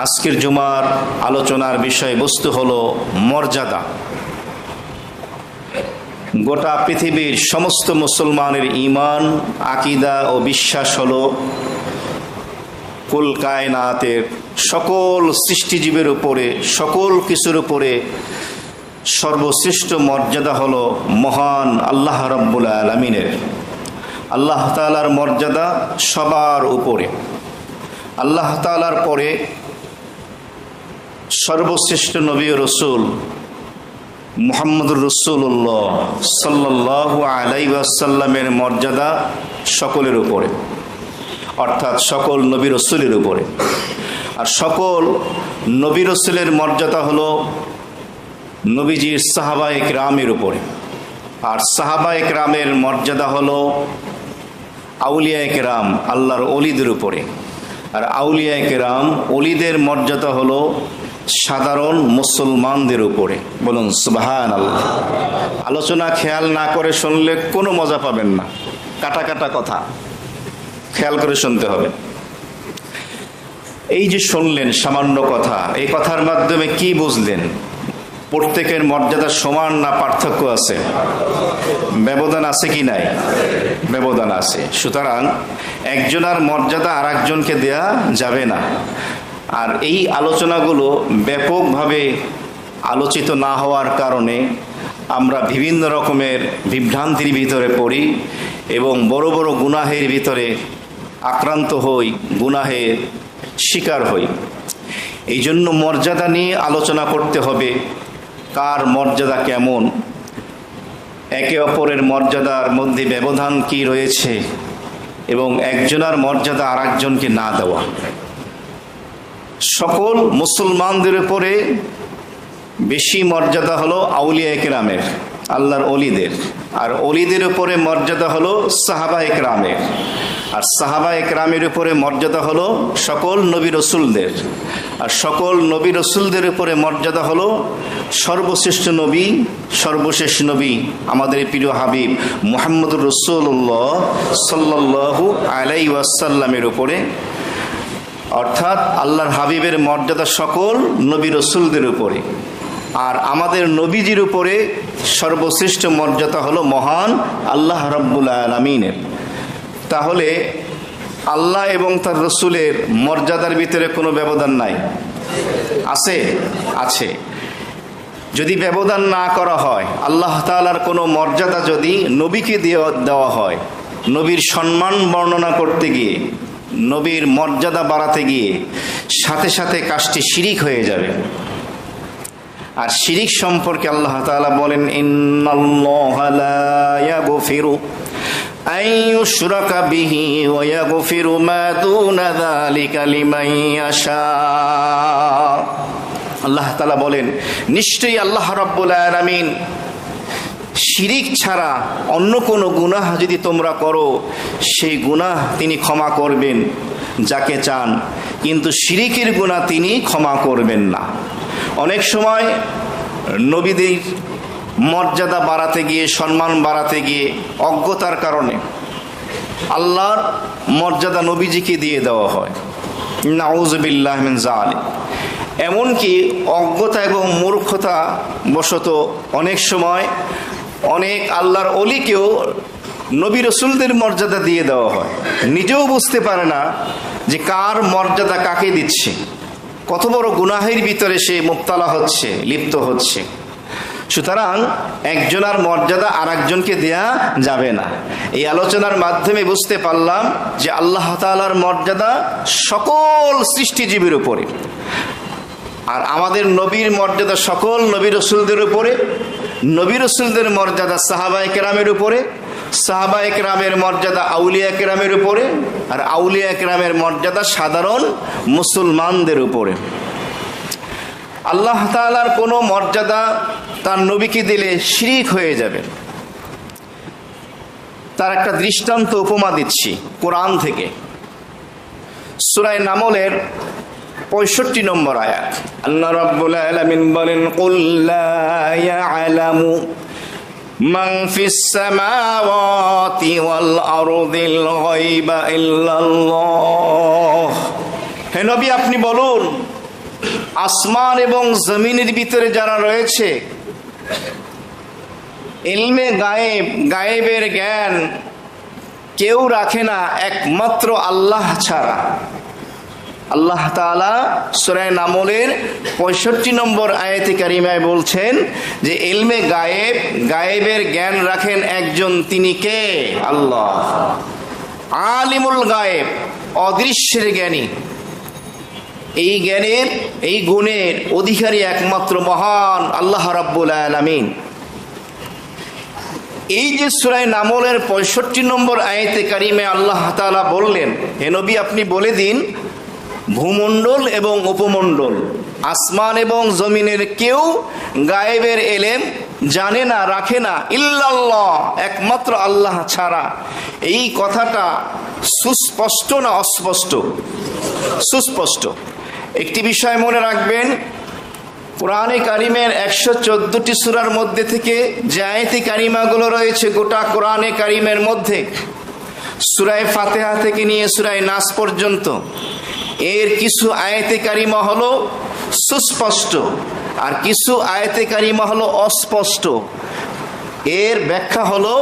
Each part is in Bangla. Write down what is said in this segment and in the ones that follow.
আজকের জুমার আলোচনার বিষয়বস্তু হলো মর্যাদা। গোটা পৃথিবীর সমস্ত মুসলমানের ঈমান, আকীদা ও বিশ্বাস হলো কুল কায়নাতের সকল সৃষ্টিজীবের উপরে, সকল কিছুর উপরে সর্বশ্রেষ্ঠ মর্যাদা হলো মহান আল্লাহ রাব্বুল আলামিনের। আল্লাহ তাআলার মর্যাদা সবার উপরে। আল্লাহ তাআলার পরে সর্বশ্রেষ্ঠ নবী ও রাসূল মুহাম্মদুর রাসূলুল্লাহ সাল্লাল্লাহু আলাইহি ওয়াসাল্লামের মর্যাদা সকলের উপরে, অর্থাৎ সকল নবী রাসূলের উপরে। আর সকল নবী রাসূলের মর্যাদা হলো নবীজির সাহাবায়ে কেরামের উপরে। আর সাহাবায়ে কেরামের মর্যাদা হলো আউলিয়ায়ে কেরাম, আল্লাহর ওলিদের উপরে। আর আউলিয়ায়ে কেরাম, ওলিদের মর্যাদা হলো সাধারণ মুসলমানদের উপরে। বলুন সুবহানাল্লাহ। আলোচনা খেয়াল না করে শুনলে কোনো মজা পাবেন না, কাটা কাটা কথা, খেয়াল করে শুনতে হবে। এই যে শুনলেন সামান্য কথা, এই কথার মাধ্যমে কি বুঝলেন? প্রত্যেকের মর্যাদা সমান না পার্থক্য আছে? ব্যবধান আছে কি নাই? ব্যবধান আছে। সুতরাং একজনের মর্যাদা আর একজনকে দেয়া যাবে না। আর এই আলোচনাগুলো ব্যাপকভাবে আলোচিত না হওয়ার কারণে আমরা বিভিন্ন রকমের বিভ্রান্তির ভিতরে পড়ি এবং বড় বড় গুনাহের ভিতরে আক্রান্ত হই, গুনাহের শিকার হই। এই জন্য মর্যাদা নিয়ে আলোচনা করতে হবে, কার মর্যাদা কেমন, একে অপরের মর্যাদার মধ্যে ব্যবধান কি রয়েছে, এবং একজনের মর্যাদা আর একজনকে না দেওয়া। সকল মুসলমানদের উপরে বেশি মর্যাদা হলো আউলিয়ায়ে কেরামের, আল্লাহর ওলিদের। আর ওলিদের উপরে মর্যাদা হলো সাহাবায়ে কেরামের। আর সাহাবায়ে কেরামের উপরে মর্যাদা হলো সকল নবী রাসূলদের। আর সকল নবী রাসূলদের উপরে মর্যাদা হলো সর্বশ্রেষ্ঠ নবী, সর্বশেষ নবী আমাদের প্রিয় হাবিব মুহাম্মদুর রাসূলুল্লাহ সাল্লাল্লাহু আলাইহি ওয়াসাল্লামের উপরে। অর্থাৎ আল্লাহর হাবিবের মর্যাদা সকল নবী রাসূলদের উপরে। আর আমাদের নবীজির উপরে সর্বশ্রেষ্ঠ মর্যাদা হলো মহান আল্লাহ রাব্বুল আলামিনের। তাহলে আল্লাহ এবং তার রাসূলের মর্যাদার ভিতরে কোনো ব্যবধান নাই? আছে? আছে। যদি ব্যবধান না করা হয়, আল্লাহ তাআলার কোনো মর্যাদা যদি নবীকে দেওয়া হয়, নবীর সম্মান বর্ণনা করতে গিয়ে, নবীর মর্যাদা বাড়াতে গিয়ে সাথে সাথে কাজটি শিরিক হয়ে যাবে। আর শিরিক সম্পর্কে আল্লাহ তাআলা বলেন, ইন্নাল্লাহা লা ইয়াগফিরু আন ইউশরাকা বিহি ওয়া ইয়াগফিরু মা দুনা যালিকা লিমান ইয়াশা। আল্লাহ তাআলা বলেন, নিশ্চয়ই আল্লাহ রাব্বুল আলামিন শিরিক ছাড়া অন্য কোনো গুনাহ যদি তোমরা করো, সেই গুনাহ তিনি ক্ষমা করবেন যাকে চান, কিন্তু শিরিকের গুনাহ তিনি ক্ষমা করবেন না। অনেক সময় নবীদের মর্যাদা বাড়াতে গিয়ে, সম্মান বাড়াতে গিয়ে অজ্ঞতার কারণে আল্লাহর মর্যাদা নবীজিকে দিয়ে দেওয়া হয়। নাউযু বিল্লাহি মিন যালিক। এমনকি অজ্ঞতা এবং মূর্খতা বশত অনেক সময় অনেক আল্লাহর ওলিকেও নবী রাসূলদের মর্যাদা দিয়ে দেওয়া হয়, নিজেও বুঝতে পারে না যে কার মর্যাদা কাকে দিচ্ছে। কত বড় গুনাহের ভিতরে সে মুবতালা হচ্ছে, লিপ্ত হচ্ছে। সুতরাং একজনের মর্যাদা আর একজনকে দেয়া যাবে না। এই আলোচনার মাধ্যমে বুঝতে পারলাম যে আল্লাহ তাআলার মর্যাদা সকল সৃষ্টিজীবীর উপরে। আর আমাদের নবীর মর্যাদা সকল নবী রাসূলদের উপরে। নবী রাসূলদের মর্যাদা সাহাবায়ে কেরামের উপরে, সাহাবায়ে কেরামের মর্যাদা আউলিয়ায়ে কেরামের উপরে, আর আউলিয়ায়ে কেরামের মর্যাদা সাধারণ মুসলমানদের উপরে। আল্লাহ তাআলার কোনো মর্যাদা তার নবীকে দিলে শিরিক হয়ে যাবে। তার একটা দৃষ্টান্ত উপমা দিচ্ছি কোরআন থেকে। সূরা নামলের 65 নম্বর আয়াত। আল্লাহ রাব্বুল আলামিন বলেন, কুল লা ইয়ালামু মান ফিস সামাওয়াতি ওয়াল আরদিল গায়বা ইল্লাল্লাহ। হে নবী, আপনি বলুন আসমান এবং জমিনের ভিতরে যারা রয়েছে, ইলমে গায়েব, গায়েবের জ্ঞান কেউ রাখে না একমাত্র আল্লাহ ছাড়া। আল্লাহ তাআলা সূরা নামলের 65 নম্বর আয়াতে কারিমায় বলছেন যে ইলমে গায়েব, গায়েবের জ্ঞান রাখেন একজন, তিনি কে? আল্লাহ। আলিমুল গায়েব, অদৃশ্যের জ্ঞানী। এই জ্ঞানের, এই গুণের অধিকারী একমাত্র মহান আল্লাহ রাব্বুল আলামিন। এই যে সূরা নামলের 65 নম্বর আয়াতে কারিমে আল্লাহ তাআলা বললেন, হে নবী আপনি বলে দিন, ভূমণ্ডল এবং উপমণ্ডল, আসমান এবং জমিনের কেউ গায়েবের এলেম জানে না, রাখে না, ইল্লাল্লাহ, একমাত্র আল্লাহ ছাড়া। এই কথাটা সুস্পষ্ট না অস্পষ্ট? সুস্পষ্ট। একটি বিষয় মনে রাখবেন, কোরআনে কারিমের 114টি সূরার মধ্যে থেকে যে আয়াতে কারিমাগুলো রয়েছে গোটা কোরআনে কারিমের মধ্যে, সূরা ফাতিহা থেকে নিয়ে সূরা নাস পর্যন্ত, এর কিছু আয়াতে কারিমা হলো সুস্পষ্ট আর কিছু আয়াতে কারিমা হলো অস্পষ্ট। এর ব্যাখ্যা হলো,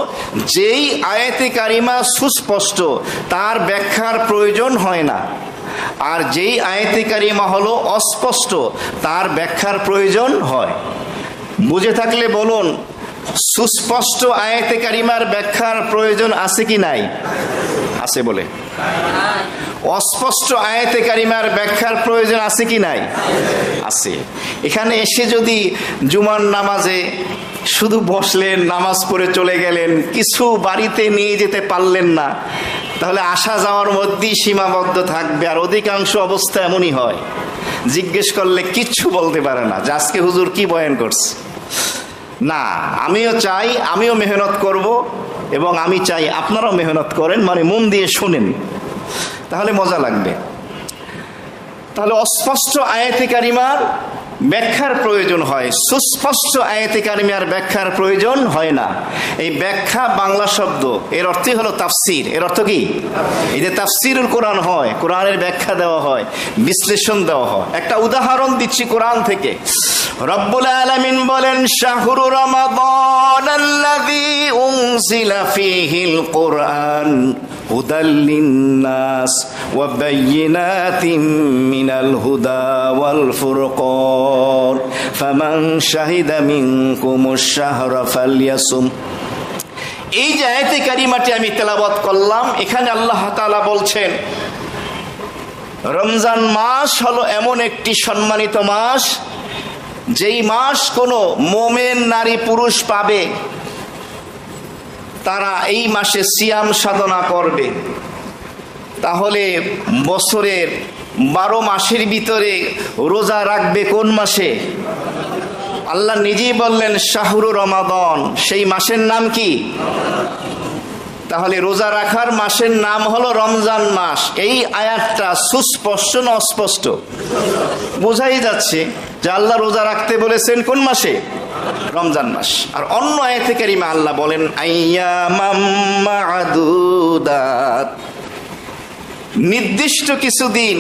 যেই আয়াতে কারিমা সুস্পষ্ট তার ব্যাখ্যার প্রয়োজন হয় না, আর যেই আয়াতে কারিমা হলো অস্পষ্ট তার ব্যাখ্যার প্রয়োজন হয়। বুঝে থাকলে বলুন, সুস্পষ্ট আয়াতে কারিমার ব্যাখ্যার প্রয়োজন আছে কি নাই? আছে বলে। অস্পষ্ট আয়াতে কারিমার ব্যাখ্যার প্রয়োজন আছে কি নাই? আছে। এখানে এসে যদি জুমার নামাজে শুধু বসলেন, নামাজ পড়ে চলে গেলেন, কিছু বাড়িতে নিয়ে যেতে পারলেন না, তাহলে আসা যাওয়ার মধ্যেই সীমাবদ্ধ থাকবে। আর অধিকাংশ অবস্থা এমনই হয়, জিজ্ঞেস করলে কিচ্ছু বলতে পারে না যে আজকে হুজুর কি বয়ান করছে। না, আমিও চাই, আমিও মেহনত করব, এবং আমি চাই আপনারাও মেহনত করেন, মানে মন দিয়ে শোনেন, তাহলে মজা লাগবে। তাহলে অস্পষ্ট আয়াতে কারিমার ব্যাখ্যার প্রয়োজন হয়, সুস্পষ্ট আয়াতে কারিমার ব্যাখ্যার প্রয়োজন হয় না। এই ব্যাখ্যা বাংলা শব্দ, এর অর্থই হলো তাফসির। এর অর্থ কি? এই যে তাফসিরুল কোরআন হয়, কোরআনের ব্যাখ্যা দেওয়া হয়, বিশ্লেষণ দেওয়া হয়। একটা উদাহরণ দিচ্ছি কোরআন থেকে। রব্বুল আলামিন বলেন, শাহরু রমাদানাল্লাযী উনজিলা ফীহিল কুরআন হুদাল লিন্নাস ওয়া বায়্যিনাতিম মিনাল হুদা ওয়াল ফুরকান ফামান শাহিদা মিনকুমুশ শাহরা ফালইয়াসুম। এই যে আয়াতে কারিমাটি আমি তেলাওয়াত করলাম, এখানে আল্লাহ তাআলা বলছেন রমজান মাস হলো এমন একটি সম্মানিত মাস, যেই মাস কোনো মোমেন নারী পুরুষ পাবে, তারা এই মাসে সিয়াম সাধনা করবে। তাহলে বছরের 12 মাসের ভিতরে রোজা রাখবে কোন মাসে? আল্লাহ নিজেই বললেন শাহরু রমাদান, সেই মাসের নাম কি? তাহলে রোজা রাখার মাসের নাম হলো রমজান মাস। এই আয়াতটা সুস্পষ্ট না অস্পষ্ট? বোঝাই যাচ্ছে যে আল্লাহ রোজা রাখতে বলেছেন কোন মাসে? রমজান মাস। আর অন্য আয়াতে কারিমা আল্লাহ বলেন আইয়ামাম মা'দুদাত, নির্দিষ্ট কিছু দিন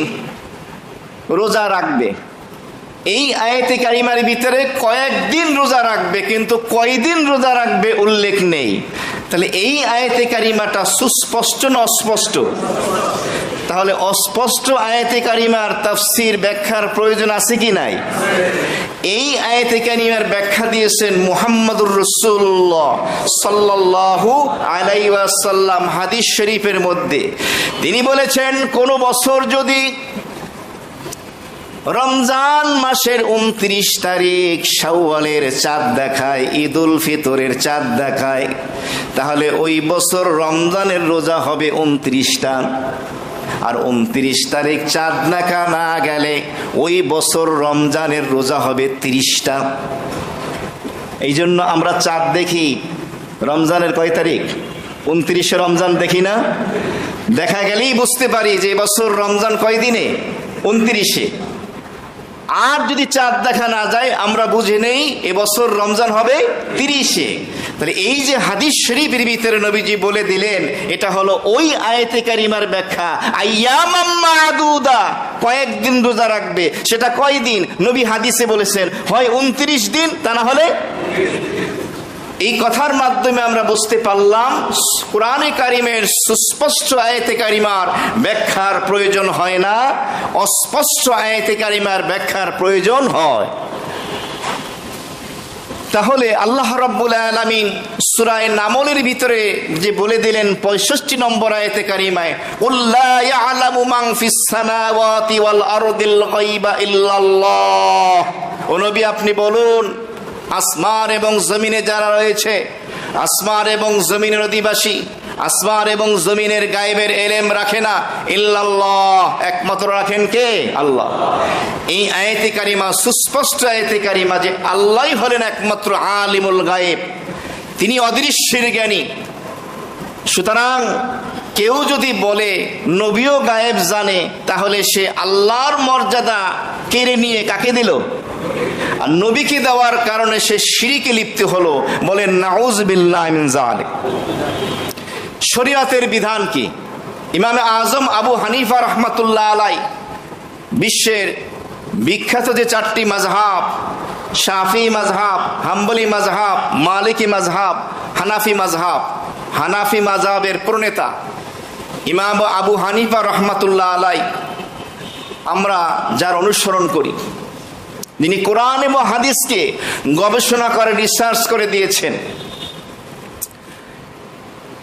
রোজা রাখবে। এই আয়াতে কারিমার ভিতরে কয়েকদিন রোজা রাখবে, কিন্তু কয়দিন রোজা রাখবে উল্লেখ নেই। তাহলে এই আয়াতে কারিমাটা সুস্পষ্ট না অস্পষ্ট? তাহলে অস্পষ্ট আয়াতে কারিমার তাফসীর ব্যাখ্যার প্রয়োজন আছে কি নাই? এই আয়াতে কারিমার ব্যাখ্যা দিয়েছেন মুহাম্মদুর রাসূলুল্লাহ সাল্লাল্লাহু আলাইহি ওয়াসাল্লাম হাদিস শরীফের মধ্যে। তিনি বলেছেন, কোন বছর যদি রমজান মাসের 29 তারিখ শাওয়ালের চাঁদ দেখায়, ঈদুল ফিতরের চাঁদ দেখায়, তাহলে ওই বছর রমজানের রোজা হবে 29টা। আর 29 তারিখ চাঁদ দেখা না গেলে ওই বছর রমজানের রোজা হবে 30টা। এই জন্য আমরা চাঁদ দেখি রমজানের কয় তারিখ? 29শে রমজান দেখি না? দেখা গেলেই বুঝতে পারি যে বছর রমজান কয় দিনে? 29শে। আর যদি চাঁদ দেখা না যায় আমরা বুঝে নেই এবছর রমজান হবে 30শে। তাহলে এই যে হাদিস শরীফের ভিতরে নবীজি বলে দিলেন, এটা হলো ওই আয়াতে কারিমার ব্যাখ্যা। আইয়ামাম মাদুদা, কয়েকদিন রোজা রাখবে। সেটা কয়দিন? নবী হাদিসে বলেছেন হয় 29 দিন, তা না হলে। এই কথার মাধ্যমে আমরা বুঝতে পারলাম কোরআনে কারিমের সুস্পষ্ট আয়াতে কারিমার ব্যাখ্যার প্রয়োজন হয় না, অস্পষ্ট আয়াতে কারিমার ব্যাখ্যার প্রয়োজন হয়। তাহলে আল্লাহ রাব্বুল আলামিন সূরা নামলের ভিতরে যে বলে দিলেন 65 নম্বর আয়াতে কারিমায়, উল্লা ইয়ালামু মান ফিস সামাওয়াতি ওয়াল আরদিল গায়বা ইল্লাল্লাহ। ও নবী, আপনি বলুন, আসমান এবং জমিনে যারা রয়েছে, আসমান এবং জমিনের অধিবাসী, আসমান এবং জমিনের গায়েবের ইলম রাখে না ইল্লাল্লাহ, একমাত্র রাখেন কে? আল্লাহ। এই আয়াতে কারিমা সুস্পষ্ট আয়াতে কারিমা যে আল্লাহই হলেন একমাত্র আলিমুল গায়েব, তিনি অদৃশ্যের জ্ঞানী। সুতরাং কেউ যদি বলে নবীও গায়েব জানে, তাহলে সে আল্লাহর মর্যাদা কেড়ে নিয়ে কাকে দিল? আর নবীকে দেওয়ার কারণে সে শিরকে লিপ্ত হলো। বলেন নাউযুবিল্লাহি মিন যালিক। শরীয়তের বিধান কি? ইমাম আজম আবু হানিফা রাহমাতুল্লাহ আলাই, বিশ্বের বিখ্যাত যে 4টি মাযহাব, শাফি মাযহাব, হাম্বলি মাযহাব, মালিকি মাযহাব, হানাফি মাযহাব, হানাফি মাযহাবের প্রণেতা ইমাম আবু হানিফা রাহমাতুল্লাহ আলাই আমরা যার অনুসরণ করি, যিনি কোরআন এবং হাদিসকে গবেষণা করে রিসার্চ করে দিয়েছেন,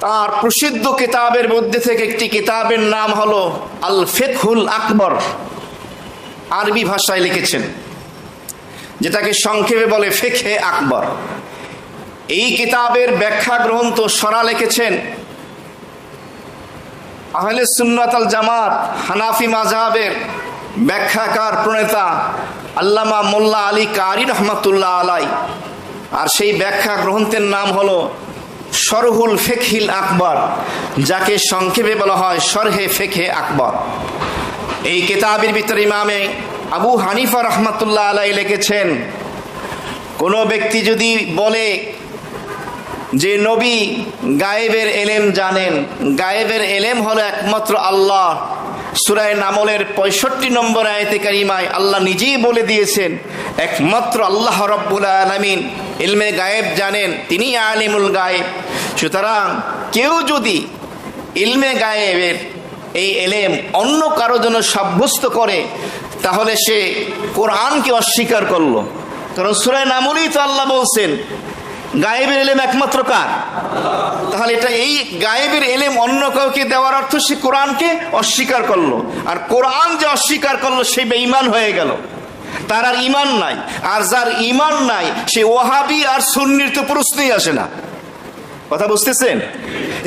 তার প্রসিদ্ধ কিতাবের মধ্যে থেকে একটি কিতাবের নাম হলো আল ফিকহুল আকবর, আরবি ভাষায় লিখেছেন, যেটাকে সংক্ষেপে বলে ফিকহে আকবর। এই কিতাবের ব্যাখ্যা গ্রন্থ সরা লিখেছেন আহলে সুন্নাত আল জামাত হানাফি মাযহাবের ব্যাখ্যাকার প্রণেতা আল্লামা মোল্লা আলী কারি রহমাতুল্লাহ আলাই। আর সেই ব্যাখ্যা গ্রন্থের নাম হলো শরহুল ফিকহিল আকবর, যাকে সংক্ষেপে বলা হয় শরহে ফিকহে আকবর। এই কিতাবের ভিতরে ইমামে আবু হানিফা রহমাতুল্লাহ আলাই লিখেছেন, কোন ব্যক্তি যদি বলে যে নবী গায়েবের ইলম জানেন, গায়েবের ইলম হলো একমাত্র আল্লাহ। সূরা নামলের 65 নম্বর আয়াতে কারিমায় আল্লাহ নিজেই বলে দিয়েছেন একমাত্র আল্লাহ রাব্বুল আলামিন ইলমে গায়েব জানেন, তিনি আলিমুল গায়েব। সুতরাং কেউ যদি ইলমে গায়েবের এই ইলম অন্য কারো জন্য সাব্যস্ত করে, তাহলে সে কোরআনকে অস্বীকার করলো। কারণ সূরা নামলেই তো আল্লাহ বলছেন গায়েবের ইলম একমাত্র কার? তাহলে এটা এই গায়েবের ইলম অন্য কাউকে দেওয়ার অর্থ সে কোরআনকে অস্বীকার করলো। আর কোরআন যে অস্বীকার করলো সে বেঈমান হয়ে গেল, তার আর ঈমান নাই। আর যার ঈমান নাই সে ওয়াহাবি আর সুন্নির তো প্রশ্নই আসে না। কথা বুঝতেছেন?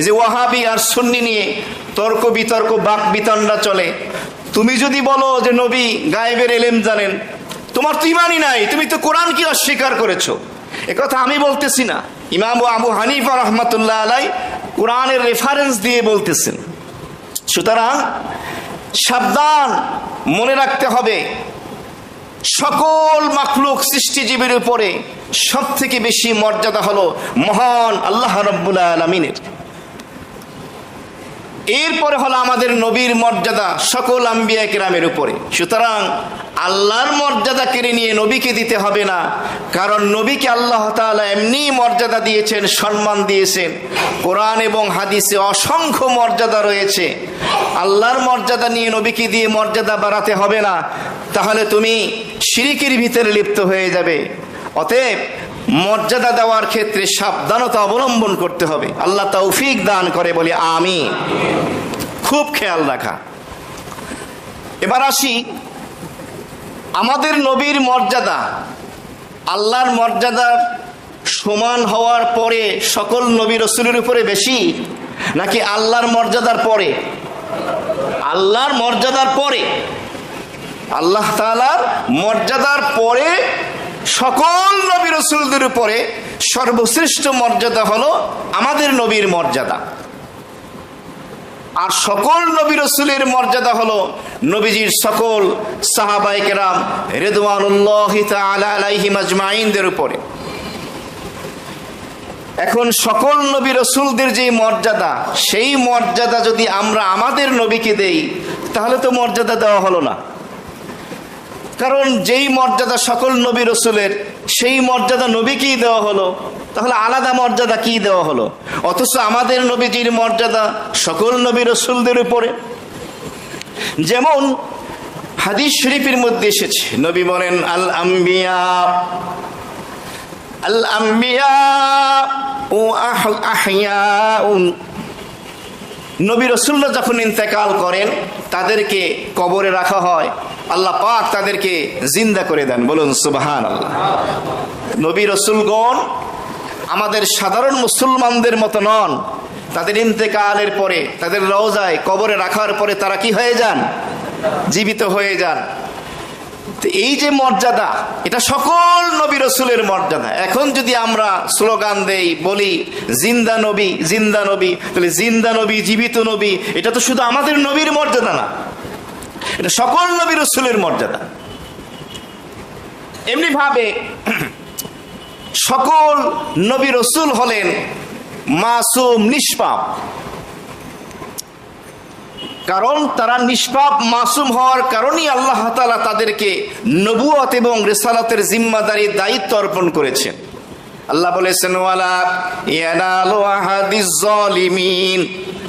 যে ওয়াহাবি আর সুন্নি নিয়ে তর্ক বিতর্ক বাক বিতণ্ডা চলে। তুমি যদি বলো যে নবী গায়েবের ইলম জানেন, তোমার তো ঈমানই নাই, তুমি তো কোরআনকে অস্বীকার করেছো। একথা আমি বলতেছি না, ইমাম আবু হানিফা রহমাতুল্লাহ আলাই কোরআনের রেফারেন্স দিয়ে বলতেছেন। সুতরাং সাবধান, মনে রাখতে হবে সকল মাখলুক সৃষ্টিজীবীর উপরে সব থেকে বেশি মর্যাদা হলো মহান আল্লাহ রাব্বুল আলামিনের। এরপরে হলো আমাদের নবীর মর্যাদা সকল আম্বিয়া কিরামের উপরে। সুতরাং আল্লাহর মর্যাদা কেড়ে নিয়ে নবীকে দিতে হবে না, কারণ নবীকে আল্লাহ তাআলা এমনি মর্যাদা দিয়েছেন, সম্মান দিয়েছেন। কোরআন এবং হাদিসে অসংখ্য মর্যাদা রয়েছে। আল্লাহর মর্যাদা নিয়ে নবীকে দিয়ে মর্যাদা বাড়াতে হবে না, তাহলে তুমি শিরকের ভিতরে লিপ্ত হয়ে যাবে। অতএব মর্যাদা দেওয়ার ক্ষেত্রে সাবধানতা অবলম্বন করতে হবে। আল্লাহ তৌফিক দান করে বলি আমিন। খুব খেয়াল রাখা। এবার আসি আমাদের নবীর মর্যাদা, আল্লাহর মর্যাদার সমান হওয়ার পরে সকল নবী রাসূলের উপরে বেশি, নাকি আল্লাহর মর্যাদার পরে? আল্লাহর মর্যাদার পরে, আল্লাহ তাআলার মর্যাদার পরে সকল নবী রাসূলদের উপরে সর্বশ্রেষ্ঠ মর্যাদা হলো আমাদের নবীর মর্যাদা। আর সকল নবী রাসূলের মর্যাদা হলো নবীজির সকল সাহাবায়ে কেরাম রিদওয়ানুল্লাহি তাআলা আলাইহিম আজমাইনদের উপরে। এখন সকল নবী রসুলদের যে মর্যাদা, সেই মর্যাদা যদি আমরা আমাদের নবীকে দেই তাহলে তো মর্যাদা দেওয়া হলো না। কারণ যেই মর্যাদা সকল নবী রসুলের, সেই মর্যাদা নবীকেই দেওয়া হলো, তাহলে আলাদা মর্যাদা কি দেওয়া হলো? অথচ আমাদের নবীজির মর্যাদা সকল নবী রসুলদের উপরে। যেমন হাদিস শরীফের মধ্যে এসেছে, নবী বলেন আল আম্বিয়া ও আহইয়াউন। নবী রাসূলরা যখন ইন্তেকাল করেন তাদেরকে কবরে রাখা হয়, আল্লাহ পাক তাদেরকে জিন্দা করে দেন। বলুন সুবহানাল্লাহ। নবী রাসূলগণ আমাদের সাধারণ মুসলমানদের মতো নন। তাদের ইন্তেকালের পরে, তাদের রওজায় কবরে রাখার পরে তারা কি হয়ে যান? জীবিত হয়ে যান। এই যে মর্যাদা, এটা সকল নবী রসুলের মর্যাদা। এখন যদি আমরা স্লোগান দেই, বলি জিন্দা নবী জিন্দা নবী, তাহলে জিন্দা নবী, জীবিত নবী, এটা তো শুধু আমাদের নবীর মর্যাদা না, এটা সকল নবী রসুলের মর্যাদা। এমনি ভাবে সকল নবী রসুল হলেন মাসুম, নিষ্পাপ। কারণ তারা নিষ্পাপ, মাসুম হওয়ার কারণেই আল্লাহ তাআলা তাদেরকে নবুয়ত এবং রিসালাতের জিম্মাদারি, দায়িত্ব অর্পণ করেছেন। আল্লাহ বলেছেন ওয়ালা ইয়ানালু আহাদিজ জালিমিন,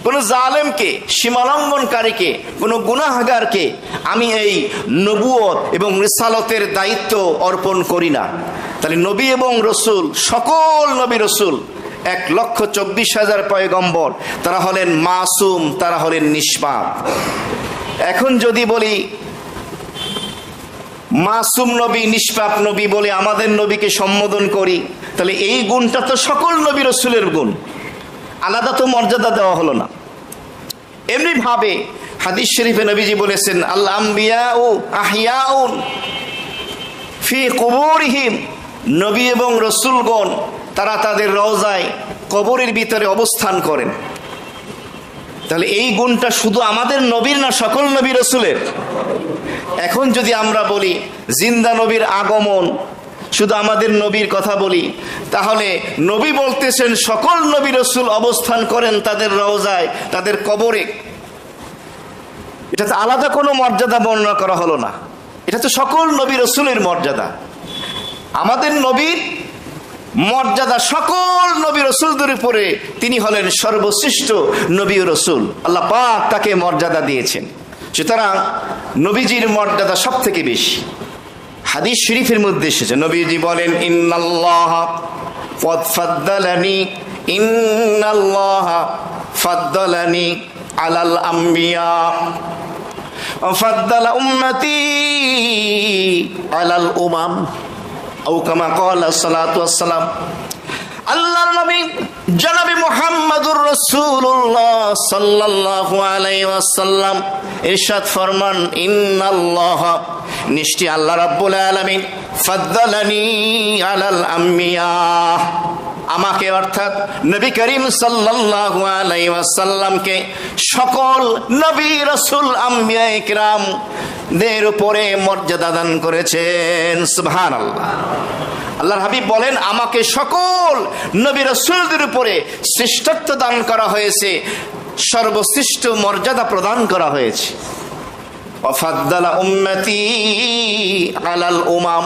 কোন জালেমকে, সীমালঙ্ঘনকারীকে, কোন গুনাহগারকে আমি এই নবুয়ত এবং রিসালাতের দায়িত্ব অর্পণ করি না। তাহলে নবী এবং রসুল, সকল নবী রসুল 1,24,000 পয়গম্বর, তারা হলেন মাসুম, তারা হলেন নিষ্পাপ। এখন যদি বলি মাসুম নবী, নিষ্পাপ নবী বলে আমাদের নবীকে সম্বোধন করি, তাহলে এই গুণটা তো সকল নবী রসুলের গুণ, আলাদা তো মর্যাদা দেওয়া হলো না। এমনি ভাবে হাদিস শরীফে নবীজি বলেছেন আল আম্বিয়াউ আহইয়াউন ফি কুবুরিহিম, নবী এবং রসুলগণ তারা তাদের রওজায়, কবরের ভিতরে অবস্থান করেন। তাহলে এই গুণটা শুধু আমাদের নবীর না, সকল নবী রসুলের। এখন যদি আমরা বলি জিন্দা নবীর আগমন, শুধু আমাদের নবীর কথা বলি, তাহলে নবী বলতেছেন সকল নবী রসুল অবস্থান করেন তাদের রওজায়, তাদের কবরে। এটা তো আলাদা কোনো মর্যাদা বর্ণনা করা হলো না, এটা তো সকল নবী রসুলের মর্যাদা। আমাদের নবীর মর্যাদা সকল নবী রসুলদের উপরে, তিনি হলেন সর্বশ্রেষ্ঠ নবী ও রসুল, আল্লাহ পাক তাকে মর্যাদা দিয়েছেন। সুতরাং নবীজির মর্যাদা সব থেকে বেশি। হাদিস শরীফের মধ্যে এসেছে, নবীজি বলেন ইন্নাল্লাহা ক্বাদ ফাদ্দালানি, ইন্নাল্লাহা ফাদ্দালানি আলাল আম্বিয়া ওয়া ফাদ্দালা উম্মতি আলাল উমাম আও কামা ক্বালা সাল্লাল্লাহু আলাইহি ওয়াসাল্লাম। আল্লাহর নবী জনাবে মুহাম্মদুর রাসূলুল্লাহ সাল্লাল্লাহু আলাইহি ওয়াসাল্লাম ইরশাদ ফরমান ইন্নাল্লাহা, নিশ্চয় আল্লাহ রাব্বুল আলামিন ফাদ্দালানি আলাল আম্বিয়া, আমাকে অর্থাৎ নবী করিম সাল্লাল্লাহু আলাইহি ওয়াসাল্লামকে সকল নবী রাসূল আম্বিয়া ইকরাম দের উপরে মর্যাদা দান করেছেন। সুবহানাল্লাহ। আল্লাহর হাবিব বলেন আমাকে সকল নবী রাসূলদের উপরে শ্রেষ্ঠত্ব দান করা হয়েছে, সর্বশ্রেষ্ঠ মর্যাদা প্রদান করা হয়েছে। ওয়া ফাদ্দালা উম্মতি আলাল উমাম,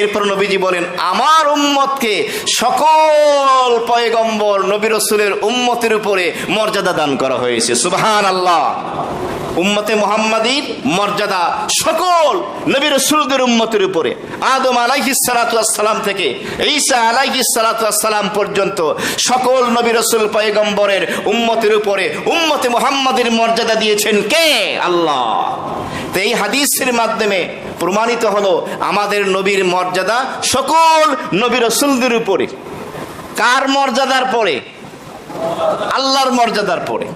এরপর নবীজি বলেন আমার উম্মতকে সকল পয়গম্বর নবী রাসূলের উম্মতের উপরে মর্যাদা দান করা হয়েছে। সুবহানাল্লাহ। উম্মতে মুহাম্মাদীর মর্যাদা সকল নবী রাসূলদের উম্মতের উপরে, আদম আলাইহিস সালাতু ওয়াস সালাম থেকে ঈসা আলাইহিস সালাতু ওয়াস সালাম পর্যন্ত সকল নবী রাসূল পয়গম্বরের উম্মতের উপরে উম্মতে মুহাম্মাদের মর্যাদা দিয়েছেন কে? আল্লাহ। তো এই হাদিসের মাধ্যমে প্রমাণিত হলো আমাদের নবীর মর্যাদা সকল নবী রাসূলদের উপরে। কার মর্যাদার পরে? আল্লাহর মর্যাদার পরে।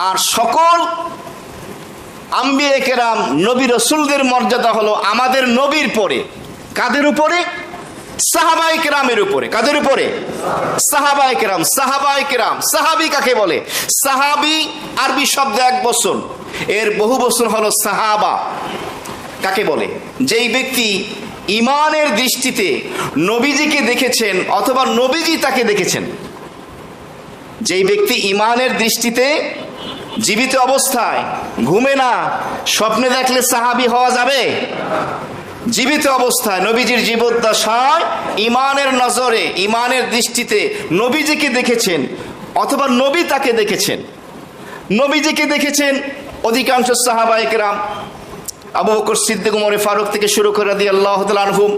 আর সকল আম্বিয়া কেরাম নবী রাসূলদের মর্যাদা হলো আমাদের নবীর পরে। কাদের উপরে? সাহাবায়ে কেরামের উপরে। কাদের উপরে? সাহাবায়ে কেরাম। সাহাবায়ে কেরাম, সাহাবী কাকে বলে? সাহাবী আরবি শব্দ এক বচন, এর বহু বচন হলো সাহাবা। কাকে বলে? যেই ব্যক্তি ইমানের দৃষ্টিতে নবীজিকে দেখেছেন অথবা নবীজি তাকে দেখেছেন। যেই ব্যক্তি ইমানের দৃষ্টিতে জীবিত অবস্থায় ঘুমে না, স্বপ্নে দেখলে সাহাবী হওয়া যাবে? জীবিত অবস্থায় নবীজির জীবদ্দশায় ইমানের নজরে, ইমানের দৃষ্টিতে নবীজিকে দেখেছেন অথবা নবী তাকে দেখেছেন। নবীজিকে দেখেছেন অধিকাংশ সাহাবায়ে কেরাম, আবু বকর সিদ্দিক, ওমর ফারুক থেকে শুরু করে রাদিয়াল্লাহু তাআলা আনহুম।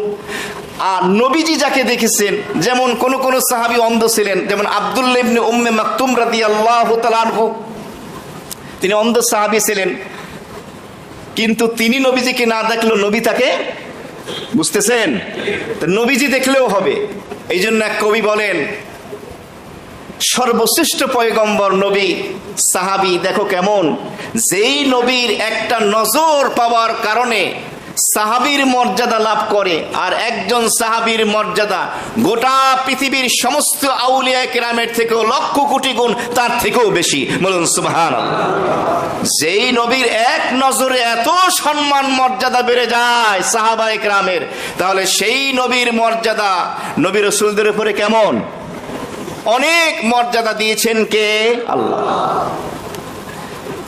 আর নবীজি যাকে দেখেছেন, যেমন কোন সাহাবী অন্ধ ছিলেন, যেমন আব্দুল্লাহ ইবনে উম্মে মাকতুম রাদিয়াল্লাহু তাআলা আনহু, তিনি অন্ধ সাহাবী ছিলেন, কিন্তু তিনি নবীজিকে না দেখলেও নবী তাকে, বুঝতেছেন? তো নবীজি দেখলেও হবে। এই জন্য এক কবি বলেন, সর্বশ্রেষ্ঠ পয়গম্বর নবী সাহাবী দেখো কেমন, যেই নবীর একটা নজর পাওয়ার কারণে সাহাবীর মর্যাদা লাভ করে, আর একজন সাহাবীর মর্যাদা গোটা পৃথিবীর সমস্ত আউলিয়া কেরামের থেকেও লক্ষ কোটি গুণ তার থেকেও বেশি। বলুন সুবহানাল্লাহ। যেই নবীর এক নজরে এত সম্মান মর্যাদা বেড়ে যায় সাহাবায়ে কেরামের, তাহলে সেই নবীর মর্যাদা নবী রাসূলদের উপরে কেমন? অনেক মর্যাদা দিয়েছেন কে? আল্লাহ।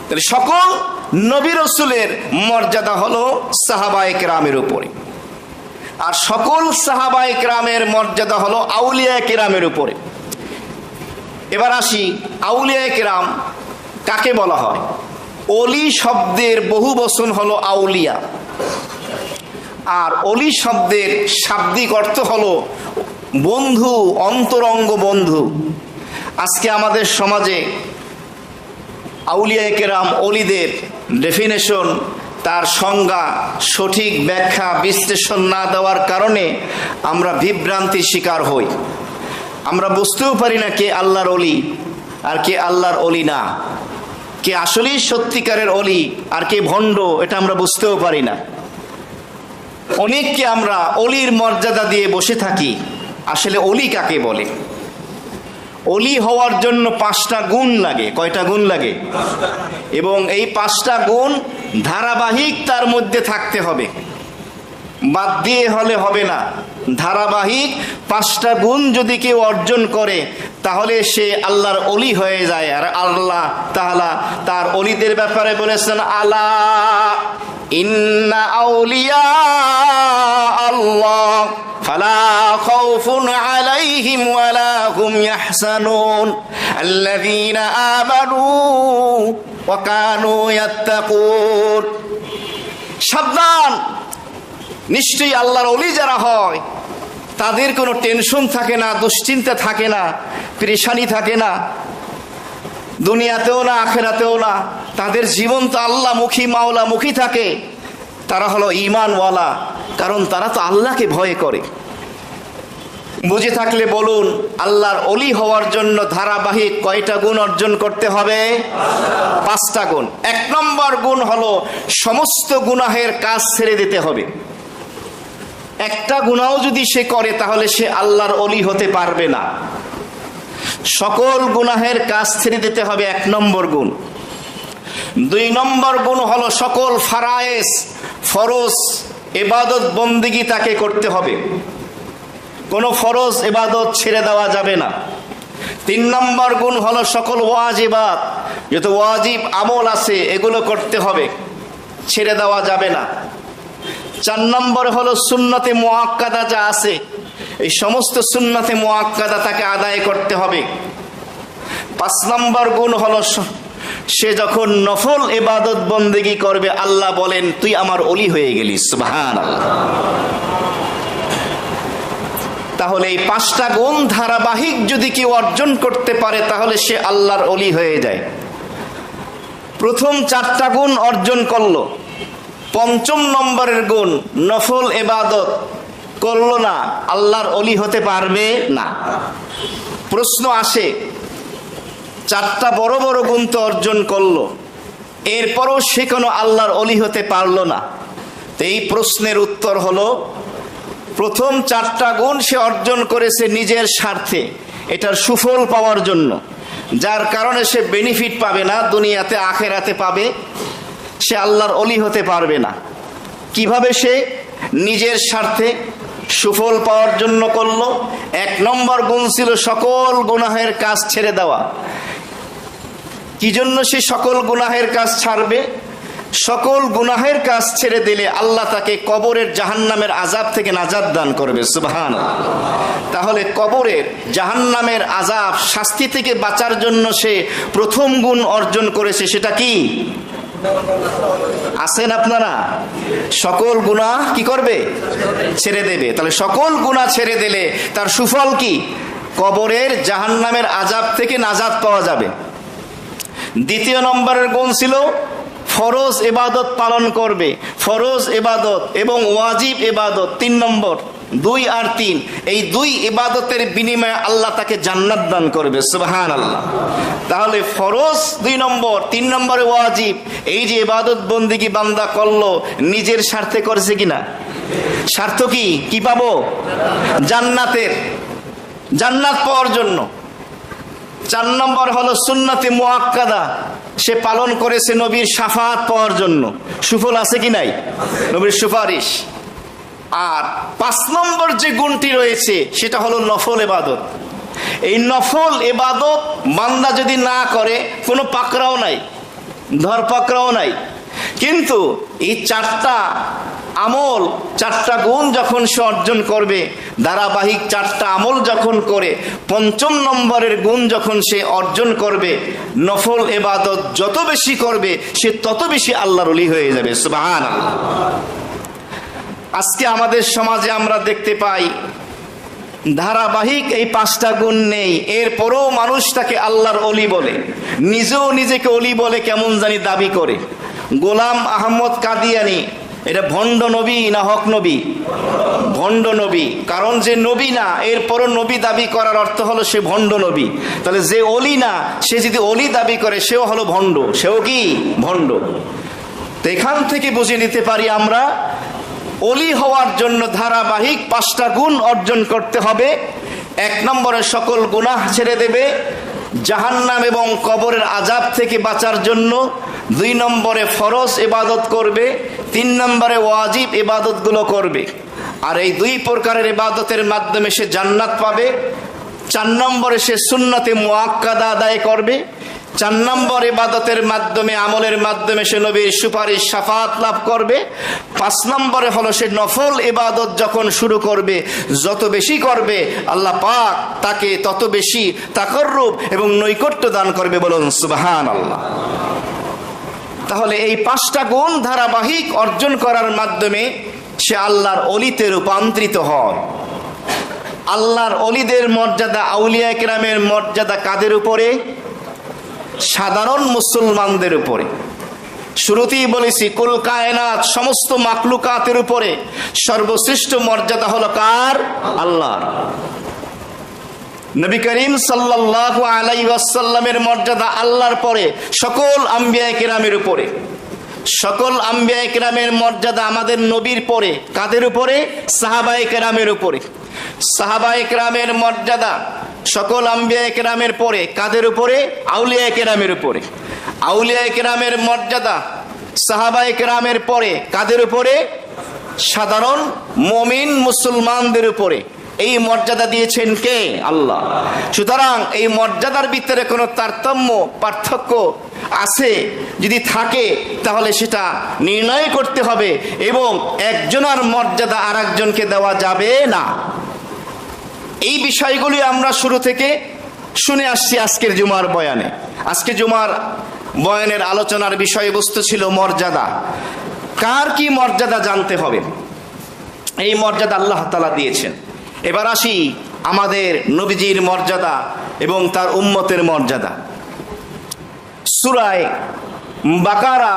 তাহলে সকল নবী রাসূলের মর্যাদা হলো সাহাবায়ে কেরামের উপরে, আর সকল সাহাবায়ে কেরামের মর্যাদা হলো আউলিয়া কেরামের উপরে। এবার আসি, আউলিয়া কেরাম কাকে বলা হয়? অলি শব্দের বহু বচন হলো আউলিয়া, আর অলি শব্দের শাব্দিক অর্থ হলো বন্ধু, অন্তরঙ্গ বন্ধু। আজকে আমাদের সমাজে আউলিয়া কেরাম, অলিদের ডেফিনেশন, তার সংজ্ঞা, সঠিক ব্যাখ্যা বিশ্লেষণ না দেওয়ার কারণে আমরা বিভ্রান্তির শিকার হই। আমরা বুঝতেও পারি না কে আল্লাহর অলি আর কে আল্লাহর অলি না, কে আসলেই সত্যিকারের অলি আর কে ভণ্ড, এটা আমরা বুঝতেও পারি না। অনেককে আমরা অলির মর্যাদা দিয়ে বসে থাকি। আসলে অলি কাকে বলে? অলি হওয়ার জন্য 5টা গুণ লাগে। কয়টা গুণ লাগে? এবং এই 5টা গুণ ধারাবাহিক তার মধ্যে থাকতে হবে, বাদ দিয়ে হলে হবে না। ধারাবাহিক 5টা গুণ যদি কেউ অর্জন করে তাহলে সে আল্লাহর অলি হয়ে যায়। আর আল্লাহ তাআলা তার অলিদের ব্যাপারে বলেছেন, আলা ইন্না আউলিয়া আল্লাহ ফালা খাউফুন আলাইহিম ওয়ালা হুম ইয়াহজানুন আল্লাযীনা আমানু ওয়া কানু ইয়াত্তাকুন। সাবধান, নিশ্চয়ই আল্লাহর অলি যারা হয় তাদের কোনো টেনশন থাকে না, দুশ্চিন্তা থাকে না, পেরেশানি থাকে না, দুনিয়াতেও না আখিরাতেও না। তাদের জীবন তো আল্লাহমুখী, মাওলামুখী থাকে। তারা হলো ঈমানওয়ালা, কারণ তারা তো আল্লাহকে ভয় করে। বুঝে থাকলে বলুন, আল্লাহর অলি হওয়ার জন্য ধারাবাহিক কয়টা গুণ অর্জন করতে হবে? 5টা গুণ। 1 নম্বর গুণ হলো সমস্ত গুনাহের কাজ ছেড়ে দিতে হবে। একটা গুনাহ যদি সে করে তাহলে সে আল্লাহর অলি হতে পারবে না। সকল গুনাহের কাজ ছেড়ে দিতে হবে, 1 নম্বর গুণ। 2 নম্বর গুণ হলো সকল ফারায়েজ, ফরজ ইবাদত বন্দেগী তাকে করতে হবে, কোনো ফরজ ইবাদত ছেড়ে দেওয়া যাবে না। 3 নম্বর গুণ হলো সকল ওয়াজিবাত, যত ওয়াজিব আমল আছে এগুলো করতে হবে, ছেড়ে দেওয়া যাবে না। 4 নম্বর হলো সুন্নতে মুআক্কাদা যা আছে এই সমস্ত সুন্নতে মুআক্কাদা তাকে আদায় করতে হবে। 5 নম্বর গুণ হলো সে যখন নফল ইবাদত বন্দেগী করবে আল্লাহ বলেন, তুই আমার অলি হয়ে গেলি। সুবহানাল্লাহ। তাহলে এই 5টা গুণ ধারাবাহিক যদি কেউ অর্জন করতে পারে তাহলে সে আল্লাহর অলি হয়ে যায়। প্রথম 4টা গুণ অর্জন করলো, 5ম নম্বরের গুণ নফল ইবাদত করলো না, আল্লাহর অলি হতে পারবে না। প্রশ্ন আসে, 4টা বড় বড় গুণ তো অর্জন করলো, এরপরও সে কোনো আল্লাহর অলি হতে পারলো না। তো এই প্রশ্নের উত্তর হলো, প্রথম 4টা গুণ সে অর্জন করেছে নিজের স্বার্থে, এটার সুফল পাওয়ার জন্য, যার কারণে সে বেনিফিট পাবে না, দুনিয়াতে আখিরাতে পাবে, সে আল্লাহর অলি হতে পারবে না। কিভাবে সে নিজের স্বার্থে সুফল পাওয়ার জন্য করলো। 1 নম্বর গুণ ছিল সকল গুনাহের কাজ ছেড়ে দেওয়া। কি জন্য সে সকল গুনাহের কাজ ছাড়বে? সকল গুনাহের কাজ ছেড়ে দিলে আল্লাহ তাকে কবরের জাহান্নামের আযাব থেকে নাজাত দান করবে। সুবহানাল্লাহ। তাহলে কবরের জাহান্নামের আযাব শাস্তি থেকে বাঁচার জন্য সে প্রথম গুণ অর্জন করেছে, সেটা কি? আছেন আপনারা? সকল গুনাহ কি করবে? ছেড়ে দেবে। তাহলে সকল গুনাহ ছেড়ে দিলে তার সুফল কি? কবরের জাহান্নামের আযাব থেকে নাজাত পাওয়া যাবে। দ্বিতীয় নম্বরের গুণ ছিল ফরজ ইবাদত পালন করবে। ফরজ ইবাদত এবং ওয়াজিব ইবাদত 3 নম্বর, 2 আর 3, এই 2 ইবাদতের বিনিময়ে আল্লাহ তাকে জান্নাত দান করবে। সুবহানাল্লাহ। তাহলে ফরজ 2 নম্বর, 3 নম্বরে ওয়াজিব। এই যে ইবাদত বন্দেগী বান্দা করলো, নিজের স্বার্থে করেছে কিনা? স্বার্থ কি? কি পাবো? জান্নাতের, জান্নাত পাওয়ার জন্য। 4 নম্বর হলো সুন্নতে মুআক্কাদা, সে পালন করেছে নবীর শাফাআত পাওয়ার জন্য। সুফল আছে কি নাই? নবীর সুপারিশ। আর 5 নম্বর যে গুণটি রয়েছে সেটা হলো নফল ইবাদত। এই নফল ইবাদত বান্দা যদি না করে কোনো পাকড়াও নাই, ধর পাকড়াও নাই। কিন্তু এই 4টা আমল, 4টা গুণ যখন সে অর্জন করবে, ধারাবাহিক 4টা আমল যখন করে, 5ম নম্বরের গুণ যখন সে অর্জন করবে, নফল ইবাদত যত বেশি করবে সে তত বেশি আল্লাহর ওলি হয়ে যাবে। সুবহানাল্লাহ। আজকে আমাদের সমাজে আমরা দেখতে পাই ধারাবাহিক এই 5টা গুণ নেই, এরপরও মানুষ তাকে আল্লাহর ওলি বলে, নিজেও নিজেকে ওলি বলে কেমন জানি দাবি করে। গোলাম আহমদ কাদিয়ানি এটা ভণ্ড নবী না হক নবী? ভণ্ড নবী। কারণ যে নবী না এরপরও নবী দাবি করার অর্থ হলো সে ভণ্ড নবী। তাহলে যে ওলি না সে যদি ওলি দাবি করে সেও হলো ভণ্ড, সেও কি? ভণ্ড। তো এখান থেকে বুঝে নিতে পারি আমরা ওলি হওয়ার জন্য ধারাবাহিক 5টা গুণ অর্জন করতে হবে। 1 নম্বরে সকল গুনাহ ছেড়ে দেবে, জাহান্নাম এবং কবরের আযাব থেকে বাঁচার জন্য। 2 নম্বরে ফরজ ইবাদত করবে। 3 নম্বরে ওয়াজিব ইবাদতগুলো করবে। আর এই 2 প্রকারের ইবাদতের মাধ্যমে সে জান্নাত পাবে। 4 নম্বরে সে সুন্নতে মুআক্কাদা আদায় করবে। 4 নম্বর ইবাদতের মাধ্যমে, আমলের মাধ্যমে সে নবীর সুপারিশ শাফাআত লাভ করবে। 5 নম্বরে হলো সে নফল ইবাদত যখন শুরু করবে, যত বেশি করবে আল্লাহ পাক তাকে তত বেশি তাকাররুব এবং নৈকট্য দান করবে। বলুন সুবহানাল্লাহ। তাহলে এই 5টা গুণ ধারাবাহিক অর্জন করার মাধ্যমে সে আল্লাহর ওলিতে রূপান্তরিত হয়। আল্লাহর ওলিদের মর্যাদা, আউলিয়া কেরামের মর্যাদা কাদের উপরে? সাধারণ মুসলমানদের উপরে। শুরুতেই বলেছি কুল কায়নাত, সমস্ত মাখলুকাতের উপরে সর্বশ্রেষ্ঠ মর্যাদা হলো কার? আল্লাহর। নবী করিম সাল্লাল্লাহু আলাইহি ওয়াসাল্লামের মর্যাদা আল্লাহর পরে সকল আম্বিয়া কেরামের উপরে। সকল আম্বিয়া কেরামের মর্যাদা আমাদের নবীর পরে কাদের উপরে? সাহাবায়ে কেরামের উপরে। সাহাবায়ে কেরামের মর্যাদা সকল আম্বিয়া কেরামের পরে কাদের উপরে? আউলিয়া কেরামের উপরে। আউলিয়া কেরামের মর্যাদা সাহাবায়ে কেরামের পরে কাদের উপরে? সাধারণ মুমিন মুসলমানদের উপরে। এই মর্যাদা দিয়েছেন কে? আল্লাহ। সুতরাং এই মর্যাদার ভিতরে কোনো তারতম্য, পার্থক্য আছে যদি থাকে তাহলে সেটা নির্ণয় করতে হবে, এবং একজনের মর্যাদা আর একজনকে দেওয়া যাবে না। এই বিষয়গুলি আমরা শুরু থেকে শুনে আসছি আজকের জুমার বয়ানে। আজকে জুমার বয়ানের আলোচনার বিষয়বস্তু ছিল মর্যাদা। কার কি মর্যাদা জানতে হবে। এই মর্যাদা আল্লাহ তাআলা দিয়েছেন। এবার আসি আমাদের নবীজির মর্যাদা এবং তার উম্মতের মর্যাদা। সূরা বাকারা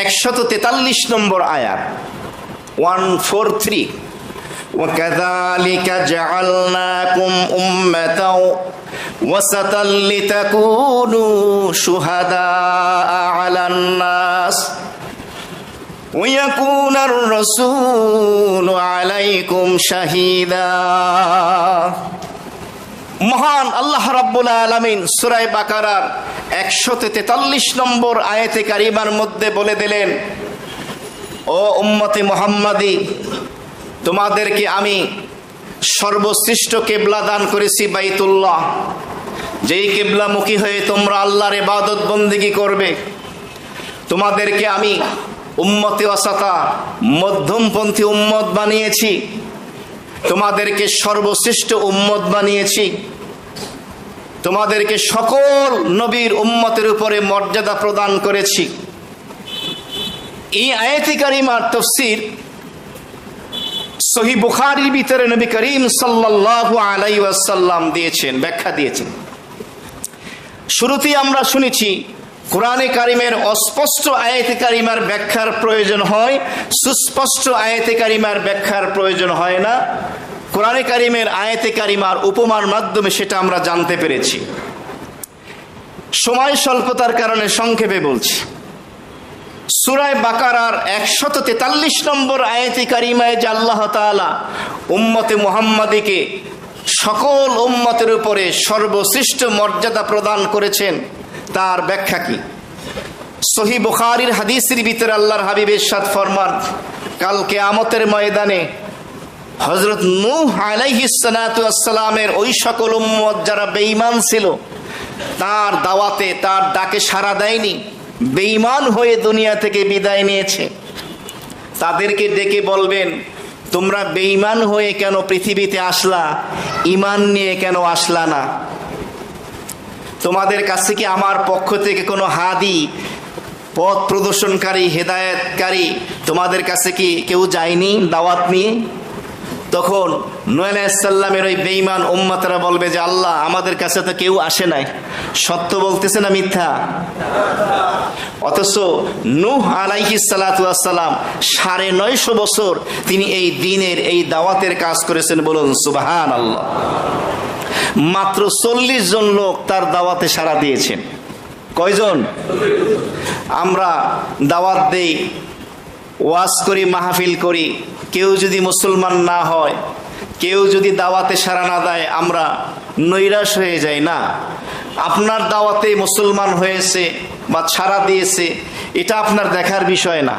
143 নম্বর আয়াত, 143। وَكَذَلِكَ جَعَلْنَاكُمْ أُمَّةً وَسَطًا لِتَكُونُوا شُهَدَاءَ عَلَى النَّاسِ وَيَكُونَ الرَّسُولُ عَلَيْكُمْ شَهِيدًا। মহান আল্লাহ রাব্বুল আলামিন সূরা বাকারার 143 নম্বর আয়াতে কারিমার মধ্যে বলে দিলেন, ও উম্মতে মুহাম্মাদি, তোমাদেরকে আমি সর্বশ্রেষ্ঠ কিবলা দান করেছি বাইতুল্লাহ, যেই কিবলামুখী হয়ে তোমরা আল্লাহর ইবাদত বন্দেগী করবে। তোমাদেরকে আমি উম্মতে ওয়াসাতা, মধ্যমপন্থী উম্মত বানিয়েছি, তোমাদেরকে সর্বশ্রেষ্ঠ উম্মত বানিয়েছি, তোমাদেরকে সকল নবীর উম্মতের উপরে মর্যাদা প্রদান করেছি। এই আয়াতে কারিমার তাফসীর সহিহ বুখারীর ভিতরে নবী করিম সাল্লাল্লাহু আলাইহি ওয়াসাল্লাম দিয়েছেন, ব্যাখ্যা দিয়েছেন। শুরুতেই আমরা শুনেছি কোরআনে কারিমের অস্পষ্ট আয়াতে কারিমার ব্যাখ্যার প্রয়োজন হয়, সুস্পষ্ট আয়াতে কারিমার ব্যাখ্যার প্রয়োজন হয় না। কোরআনে কারিমের আয়াতে কারিমার উপমার মাধ্যমে সেটা আমরা জানতে পেরেছি। সময় স্বল্পতার কারণে সংক্ষেপে বলছি। সূরা বাকারার 143 নম্বর আয়াতে কারিমায় যে আল্লাহ তাআলা উম্মতে মুহাম্মাদিকে সকল উম্মতের উপরে সর্বশ্রেষ্ঠ মর্যাদা প্রদান করেছেন, তার ব্যাখ্যা কি? সহিহ বুখারীর হাদিসের ভিতরে আল্লাহর হাবিব ইরশাদ ফরমান, কাল কিয়ামতের ময়দানে হযরত নূহ আলাইহিস সালাতু ওয়াস সালামের ওই সকল উম্মত যারা বেঈমান ছিল, তার দাওয়াতে, তার ডাকে সাড়া দেয়নি, বেঈমান হয়ে দুনিয়া থেকে বিদায় নিয়েছে, তাদেরকে ডেকে বলবেন, তোমরা বেঈমান হয়ে কেন পৃথিবীতে আসলা? ঈমান নিয়ে কেন আসলা না? তোমাদের কাছে কি আমার পক্ষ থেকে কোনো হাদি, পথ প্রদর্শনকারী, হেদায়েতকারী তোমাদের কাছে কি কেউ যায়নি দাওয়াত নিয়ে? তখন নূহ আলাইহিস সালামের ওই বেঈমান উম্মতরা বলবে যে, আল্লাহ, আমাদের কাছে তো কেউ আসে নাই। সত্য বলতেছে না মিথ্যা? অথচ নূহ আলাইহিস সালাতু ওয়াস সালাম 950 বছর তিনি এই দ্বীনের, এই দাওয়াতের কাজ করেছেন। বলুন সুবহানাল্লাহ। মাত্র 40 জন লোক তার দাওয়াতে সাড়া দিয়েছেন। কয়জন? আমরা দাওয়াত দেই, ওয়াজ করি, মাহফিল করি, কেউ যদি মুসলমান না হয়, কেউ যদি দাওয়াতে সাড়া না দেয়, আমরা নৈরাশ হয়ে যাই না? আপনার দাওয়াতে মুসলমান হয়েছে বা সাড়া দিয়েছে, এটা আপনার দেখার বিষয় না।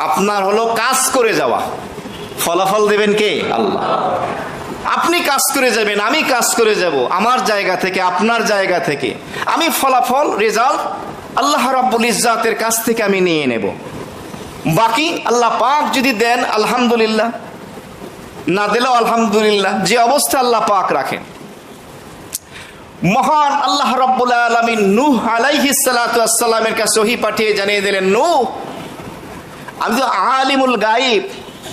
আপনার হলো কাজ করে যাওয়া। ফলাফল দেবেন কে? আল্লাহ। আপনি কাজ করে যাবেন, আমি কাজ করে যাব, আমার জায়গা থেকে, আপনার জায়গা থেকে। আমি ফলাফল, রেজাল্ট আল্লাহ রাব্বুল ইজ্জাতের কাছ থেকে আমি নিয়ে নেব। বাকি আল্লাহ পাক যদি দেন আলহামদুলিল্লাহ, না দিলেও আলহামদুলিল্লাহ, যে অবস্থা আল্লাহ পাক রাখেন। মহান আল্লাহ রাব্বুল আলামিন নূহ আলাইহিস সালাতু ওয়াস সালামের কাছে ওহী পাঠিয়ে জানিয়ে দিলেন, নূহ, আমি তো আলিমুল গায়েব,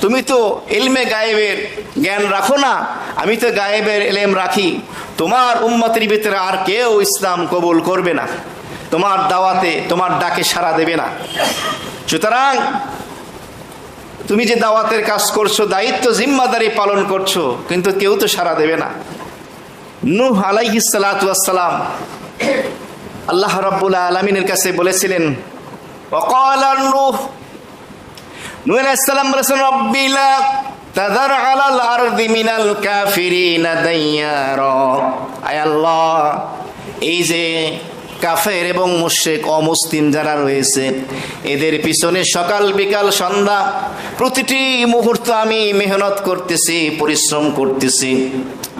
তুমি তো ইলমে গায়েবের জ্ঞান রাখো না, আমি তো গায়েবের ইলম রাখি। তোমার উম্মতের ভিতরে আর কেউ ইসলাম কবুল করবে না, তোমার দাওয়াতে, তোমার ডাকে সাড়া দেবে না। সুতরাং তুমি যে দাওয়াতের কাজ করছো, দায়িত্ব জিম্মাদারি পালন করছো, কিন্তু কেউ তো সাড়া দেবে না। নূহ আলাইহিস সালাতু ওয়াস সালাম আল্লাহ রাব্বুল আলামিনের কাছে বলেছিলেন, ওয়াকালা নূহ, নূহ আলাইহিস সালাম বলেছেন, রব্বি লা তাযার আলাল আরদি মিনাল কাফিরিনা দাইয়ারা। আয় আল্লাহ, এই যে কাফের এবং মুশরিক, অমুসলিম যারা রয়েছে, এদের পিছনে সকাল বিকাল সন্ধ্যা প্রতিটি মুহূর্ত আমি মেহনত করতেছি, পরিশ্রম করতেছি,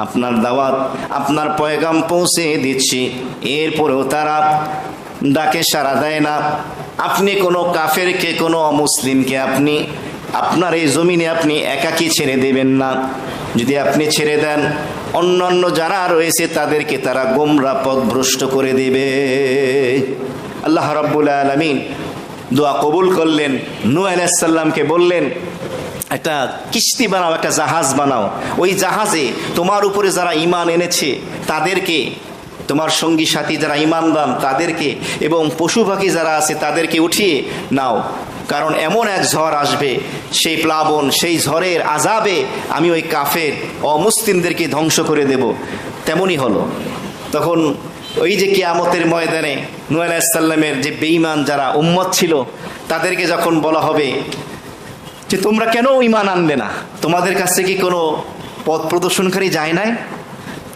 আপনার দাওয়াত, আপনার পয়গাম পৌঁছে দিচ্ছি, এরপরেও তারা ডাকে সাড়া দেয় না। আপনি কোনো কাফেরকে, কোনো অমুসলিমকে আপনি আপনার এই জমিনে আপনি একাকী ছেড়ে দেবেন না। যদি আপনি ছেড়ে দেন, অন্যান্য যারা রয়েছে তাদেরকে তারা গোমরাহ পথভ্রষ্ট করে দিবে। আল্লাহ রাব্বুল আলামিন দোয়া কবুল করলেন। নূহ আলাইহিস সালামকে বললেন, একটা কিস্তি বানাও, একটা জাহাজ বানাও, ওই জাহাজে তোমার উপরে যারা ঈমান এনেছে তাদেরকে, তোমার সঙ্গী সাথী যারা ঈমানদার তাদেরকে, এবং পশু পাখি যারা আছে তাদেরকে উঠিয়ে নাও, কারণ এমন এক ঝড় আসবে, সেই প্লাবন, সেই ঝড়ের আযাবে আমি ওই কাফের অমুসলিমদেরকে ধ্বংস করে দেব। তেমনই হলো। তখন ওই যে কিয়ামতের ময়দানে নূহ আলাইহিস সালামের যে বেঈমান যারা উম্মত ছিল, তাদেরকে যখন বলা হবে যে তোমরা কেন ঈমান আনলে না, তোমাদের কাছে কি কোনো পথ প্রদর্শনকারী যায় নাই?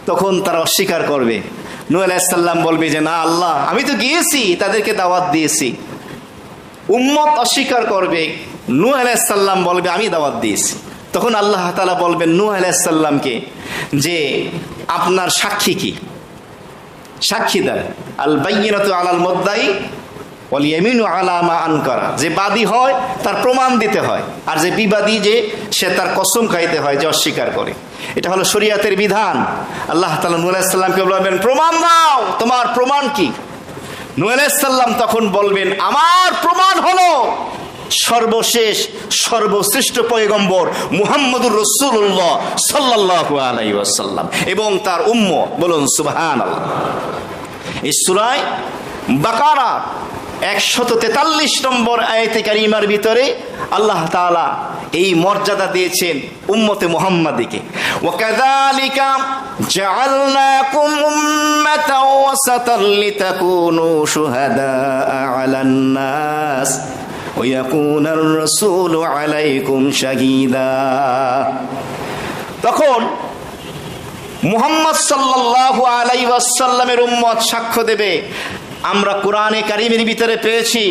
তখন তারা অস্বীকার করবে। নূহ আলাইহিস সালাম বলবে যে, না আল্লাহ, আমি তো গিয়েছি, তাদেরকে দাওয়াত দিয়েছি। উম্মত অস্বীকার করবে, নূহ আলাইহিস সালাম বলবে আমি দাওয়াত দিয়েছি। তখন আল্লাহ তাআলা বলবেন নূহ আলাইহিস সালামকে যে আপনার সাক্ষী কি, সাক্ষী দেন। আল বাইয়িনাতু আলাল মুদ্দাই ওয়াল ইয়ামিনু আলা মা আনকারা, যে বাদী হয় তার প্রমাণ দিতে হয়, আর যে বিবাদী যে সে তার কসম খাইতে হয় যে অস্বীকার করে। এটা হলো শরীয়তের বিধান। আল্লাহ তাআলা নূহ আলাইহিস সালামকে বলবেন প্রমাণ দাও, তোমার প্রমাণ কি? নূহ আলাইহিস সালাম তখন বলবেন আমার প্রমাণ হলো সর্বশেষ সর্বশ্রেষ্ঠ পয়গম্বর মুহাম্মদুর রাসূলুল্লাহ সাল্লাল্লাহু আলাইহি ওয়াসাল্লাম এবং তার উম্মত। বলুন সুবহানাল্লাহ। এই সূরা বাকারা 143 নম্বর আয়াতে কারিমার ভিতরে আল্লাহ তাআলা এই মর্যাদা দিয়েছেন উম্মতে মুহাম্মাদীকে। ওয়া কাযালিকা জাআলনাকুম উম্মাতাও ওয়াসাতাল লিতাকুনু শুহাদা আলান নাস ওয়া ইয়াকুনার রাসূলু আলাইকুম শাহীদা। তখন মুহাম্মদ সাল্লাল্লাহু আলাইহি ওয়াসাল্লামের উম্মত সাক্ষ্য দেবে। আমরা কোরআনে কারীমের ভিতরে পেয়েছি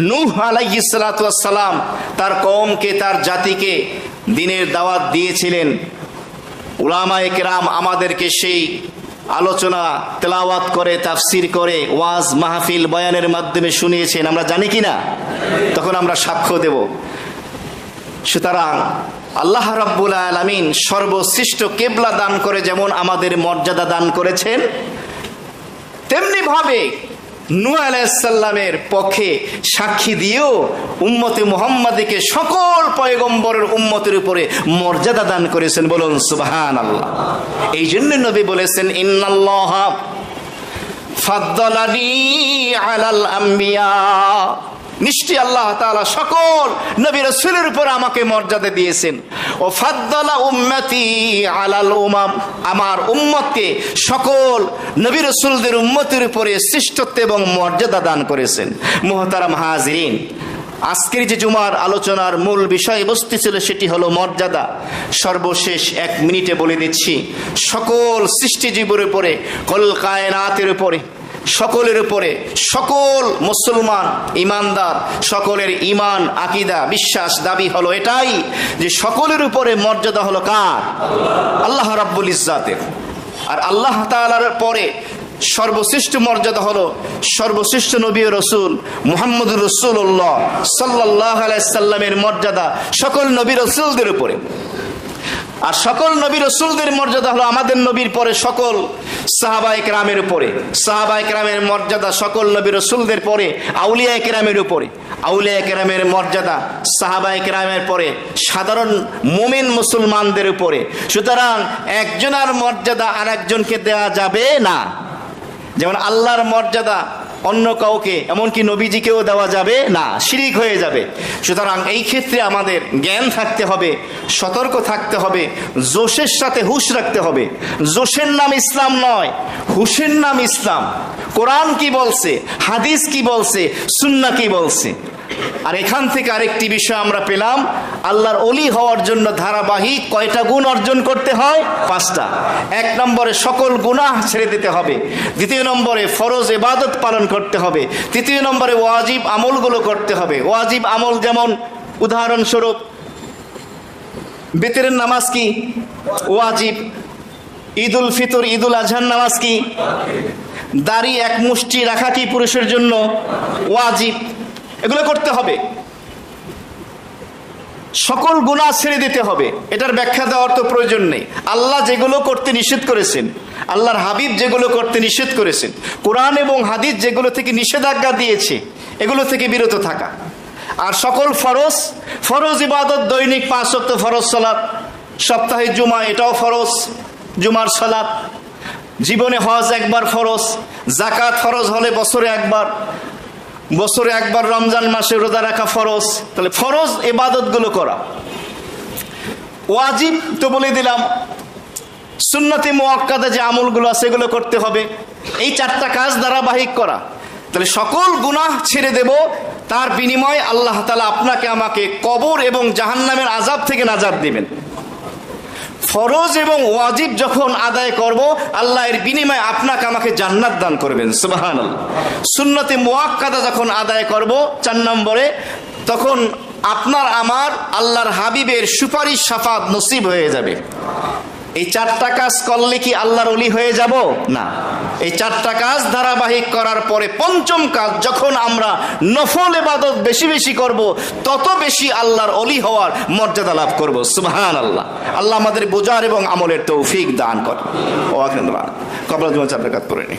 নূহ আলাইহিস সালাতু ওয়াস সালাম তার কওমকে, তার জাতিকে দ্বীনের দাওয়াত দিয়েছিলেন। উলামায়ে কেরাম আমাদেরকে সেই আলোচনা তেলাওয়াত করে, তাফসীর করে, ওয়াজ মাহফিল বয়ানের মাধ্যমে শুনিয়েছেন। আমরা জানি কি না? তখন আমরা সাক্ষ্য দেব। সুতরাং আল্লাহ রাব্বুল আলামিন সর্বশ্রেষ্ঠ কিবলা দান করে যেমন আমাদের মর্যাদা দান করেছেন, তেমনি ভাবে নূহ আলাইহিস সালামের পক্ষে সাক্ষী দিয়েও উম্মতে মুহাম্মাদীকে সকল পয়গম্বরের উম্মতের উপরে মর্যাদা দান করেছেন। বলুন সুবহানাল্লাহ। এই জন্য নবী বলেছেন ইন্নাল্লাহা ফাদ্দালানি আলাল আম্বিয়া, নিশ্চয় আল্লাহ তাআলা সকল নবী রাসূলের উপর আমাকে মর্যাদা দিয়েছেন। ও ফাদ্দালা উম্মতি আলাল উমাম, আমার উম্মতকে সকল নবী রাসূলদের উম্মতের উপরে শ্রেষ্ঠত্ব এবং মর্যাদা দান করেছেন। মুহতারাম হাজিরিন, আজকের যে জুমার আলোচনার মূল বিষয়বস্তু ছিল সেটি হলো মর্যাদা। সর্বশেষ 1 মিনিটে বলে দিচ্ছি, সকল সৃষ্টিজীবের উপরে, কল কায়নাতের উপরে, সকলের উপরে, সকল মুসলমান ইমানদার সকলের ইমান, আকীদা, বিশ্বাস, দাবি হলো এটাই যে সকলের উপরে মর্যাদা হলো কার? আল্লাহ রাব্বুল ইজ্জাতের। আর আল্লাহ তাআলার পরে সর্বশ্রেষ্ঠ মর্যাদা হলো সর্বশ্রেষ্ঠ নবী ও রাসূল মুহাম্মদুর রাসূলুল্লাহ সাল্লাল্লাহু আলাইহি সাল্লামের মর্যাদা সকল নবী রাসূলদের উপরে। আর সকল নবী রাসূলদের মর্যাদা হলো আমাদের নবীর পরে সকল সাহাবায়ে কেরামের উপরে। সাহাবায়ে কেরামের মর্যাদা সকল নবী রাসূলদের পরে আউলিয়ায়ে কেরামের উপরে। আউলিয়ায়ে কেরামের মর্যাদা সাহাবায়ে কেরামের পরে সাধারণ মুমিন মুসলমানদের উপরে। সুতরাং একজনের মর্যাদা আরেকজনকে দেওয়া যাবে না। যেমন আল্লাহর মর্যাদা অন্য কাউকে, এমনকি নবীজিকেও দেওয়া যাবে না, শিরিক হয়ে যাবে। সুতরাং এই ক্ষেত্রে আমাদের জ্ঞান থাকতে হবে, সতর্ক থাকতে হবে, জোশের সাথে হুঁশ রাখতে হবে। জোশের নাম ইসলাম নয়, হুঁশের নাম ইসলাম। কোরআন কি বলছে, হাদিস কি বলছে, সুন্নাহ কি বলছে। আর এখান থেকে আরেকটি বিষয় আমরা পেলাম, আল্লাহর ওলি হওয়ার জন্য ধারাবাহিক কয়টা গুণ অর্জন করতে হয়? 5টা। 1 নম্বরে সকল গুনাহ ছেড়ে দিতে হবে। 2 নম্বরে ফরজ ইবাদত পালন করতে হবে। 3 নম্বরে ওয়াজিব আমলগুলো করতে হবে। ওয়াজিব আমল যেমন উদাহরণস্বরূপ বেতের নামাজ কি ওয়াজিব, ঈদুল ফিতর, ঈদুল আজহার নামাজ কি, দাড়ি 1 মুষ্টি রাখা কি পুরুষের জন্য ওয়াজিব, এগুলো করতে হবে। সকল গুনাহ ছেড়ে দিতে হবে। এটার ব্যাখ্যা দেওয়ার তো প্রয়োজন নেই। আল্লাহ যেগুলো করতে নিষেধ করেছেন, আল্লাহর হাবিব যেগুলো করতে নিষেধ করেছেন, কোরআন এবং হাদিস যেগুলো থেকে নিষেধাজ্ঞা দিয়েছে, এগুলো থেকে বিরত থাকা। আর সকল ফরজ, ফরজ ইবাদত দৈনিক 5 ওয়াক্ত ফরজ সালাত, সপ্তাহে জুমা এটাও ফরজ, জুমার সালাত, জীবনে হজ 1 বার ফরজ, যাকাত ফরজ হলে বছরে 1 বার, বছরে 1 বার রমজান মাসে রোজা রাখা ফরজ। তাহলে ফরজ ইবাদতগুলো করা। ওয়াজিব তো বলে দিলাম, সুন্নতে মুআক্কাদা যে আমলগুলো আছে এগুলো করতে হবে। এই 4টা কাজ ধারাবাহিক করা। তাহলে সকল গুনাহ ছেড়ে দেব, তার বিনিময়ে আল্লাহ তাআলা আপনাকে আমাকে কবর এবং জাহান্নামের আযাব থেকে নাজাত দিবেন। ফরজ এবং ওয়াজিব যখন আদায় করব, আল্লাহ এর বিনিময়ে আপনাকে আমাকে জান্নাত দান করবেন। সুবহানাল্লাহ। সুন্নতে মুআক্কাদা যখন আদায় করব 4 নম্বরে, তখন আপনার আমার আল্লাহর হাবিবের সুপারিশ শাফাত নসিব হয়ে যাবে। এই চারটা কাজ করলে কি আল্লাহর ওলি হয়ে যাব? না। এই চারটা কাজ ধারাবাহিক করার পরে পঞ্চম কাজ, যখন আমরা নফল ইবাদত বেশি বেশি করব, তত বেশি আল্লাহর ওলি হওয়ার মর্যাদা লাভ করব। সুবহানাল্লাহ। আল্লাহ আমাদের বোঝার এবং আমলের তৌফিক দান করে। ও আখির কবর জমা 4 রাকাত পড়ে নি।